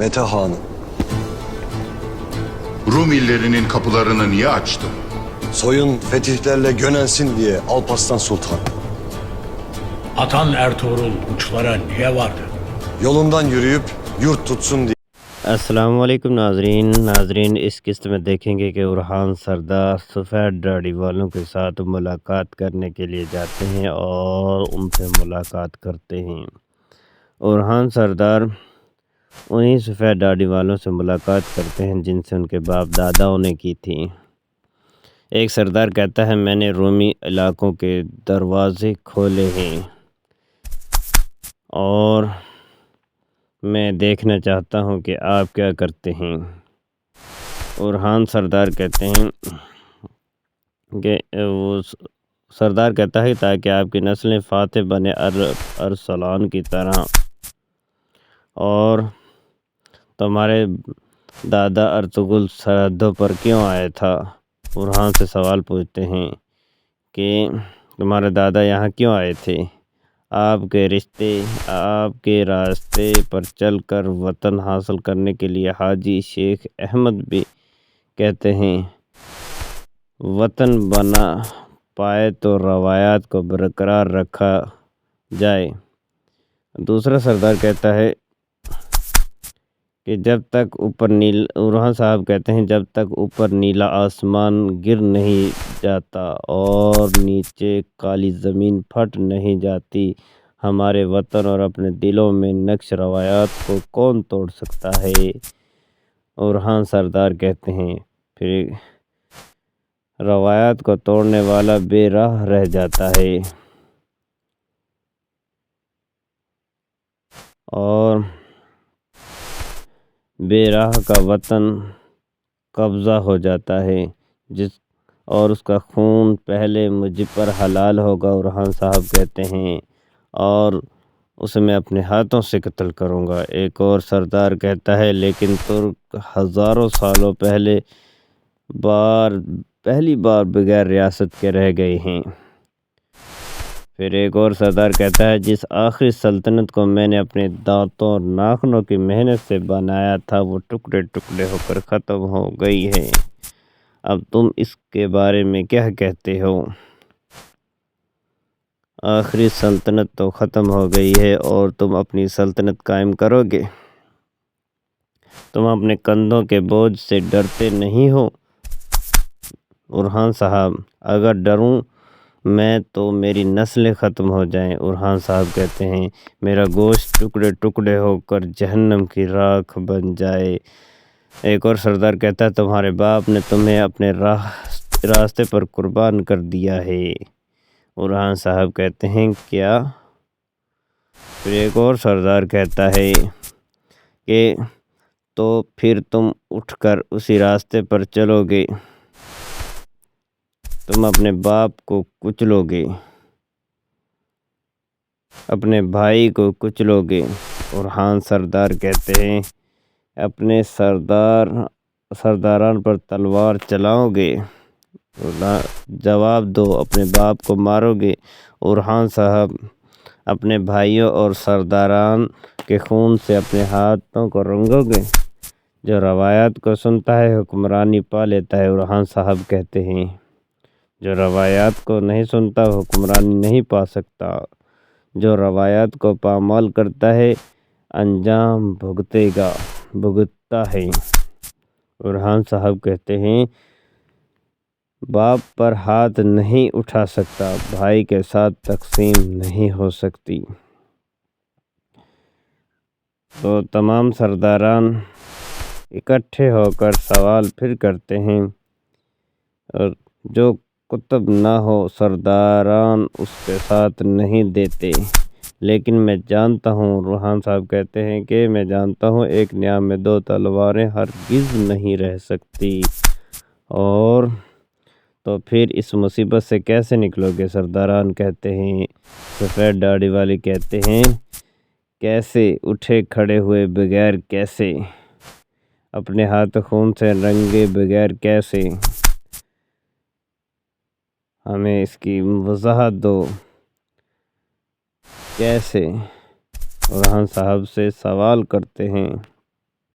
Mete Hanım. Rum illerinin kapılarını niye açtın? Soyun fetihlerle gönensin diye Alparslan Sultan. Atan Ertuğrul uçlara niye vardı? Yolundan yürüyüp yurt tutsun diye. अस्सलाम वालेकुम नाजरीन इस किस्त में देखेंगे कि उरहान सरदार सफ़ेद दाढ़ी वालों के साथ मुलाकात करने के लिए जाते हैं और उनसे मुलाकात करते हैं। उरहान सरदार उन्हीं सफ़ेद दाढ़ी वालों से मुलाकात करते हैं जिनसे उनके बाप दादाओं ने की थी। एक सरदार कहता है, मैंने रूमी इलाकों के दरवाज़े खोले हैं और मैं देखना चाहता हूँ कि आप क्या करते हैं। उरहान सरदार कहते हैं कि सरदार कहता है ताकि आपकी नस्लें फ़ातिह बने अरसलान की तरह, और तुम्हारे दादा अर्तुगरुल सरहदों पर क्यों आया था। उरहान से सवाल पूछते हैं कि तुम्हारे दादा यहाँ क्यों आए थे। आपके रिश्ते आपके रास्ते पर चलकर वतन हासिल करने के लिए हाजी शेख अहमद भी कहते हैं, वतन बना पाए तो रवायात को बरकरार रखा जाए। दूसरा सरदार कहता है कि जब तक ऊपर उरहान साहब कहते हैं, जब तक ऊपर नीला आसमान गिर नहीं जाता और नीचे काली ज़मीन फट नहीं जाती, हमारे वतन और अपने दिलों में नक्श रवायात को कौन तोड़ सकता है। उरहान सरदार कहते हैं, फिर रवायात को तोड़ने वाला बेराह रह जाता है और बेराह का वतन कब्ज़ा हो जाता है और उसका खून पहले मुझ पर हलाल होगा। उरहान साहब कहते हैं, और उसे मैं अपने हाथों से कत्ल करूँगा। एक और सरदार कहता है, लेकिन तुर्क हज़ारों सालों पहली बार बगैर रियासत के रह गए हैं। फिर एक और सरदार कहता है, जिस आखिरी सल्तनत को मैंने अपने दांतों और नाखनों की मेहनत से बनाया था, वो टुकड़े टुकड़े होकर ख़त्म हो गई है। अब तुम इसके बारे में क्या कहते हो। आखिरी सल्तनत तो ख़त्म हो गई है और तुम अपनी सल्तनत कायम करोगे। तुम अपने कंधों के बोझ से डरते नहीं हो। उरहान साहब, अगर डरूं मैं तो मेरी नस्लें ख़त्म हो जाएं। उरहान साहब कहते हैं, मेरा गोश्त टुकड़े टुकड़े होकर जहन्नम की राख बन जाए। एक और सरदार कहता है, तुम्हारे बाप ने तुम्हें अपने रास्ते पर कुर्बान कर दिया है। उरहान साहब कहते हैं, क्या। फिर एक और सरदार कहता है कि तो फिर तुम उठकर उसी रास्ते पर चलोगे, तुम अपने बाप को कुचलोगे, अपने भाई को कुचलोगे। उरहान सरदार कहते हैं, अपने सरदारान पर तलवार चलाओगे। जवाब दो, अपने बाप को मारोगे। उरहान साहब, अपने भाइयों और सरदारान के खून से अपने हाथों को रंगोगे। जो रवायात को सुनता है हुक्मरानी पा लेता है। उरहान साहब कहते हैं, जो रवायात को नहीं सुनता हुक्मरानी नहीं पा सकता। जो रवायात को पामाल करता है अंजाम भुगतता है। उरहान साहब कहते हैं, बाप पर हाथ नहीं उठा सकता, भाई के साथ तकसीम नहीं हो सकती। तो तमाम सरदारान इकट्ठे होकर सवाल फिर करते हैं, और जो कुतुब ना हो सरदारान उसके साथ नहीं देते। लेकिन मैं जानता हूँ, उरहान साहब कहते हैं कि मैं जानता हूँ, एक न्याम में दो तलवारें हरगिज़ नहीं रह सकती। और तो फिर इस मुसीबत से कैसे निकलोगे। सरदारान कहते हैं, सफ़ेद दाढ़ी वाले कहते हैं, कैसे, उठे खड़े हुए बगैर कैसे, अपने हाथ खून से रंगे बगैर कैसे, हमें इसकी वजाहत दो कैसे। उरहान साहब से सवाल करते हैं।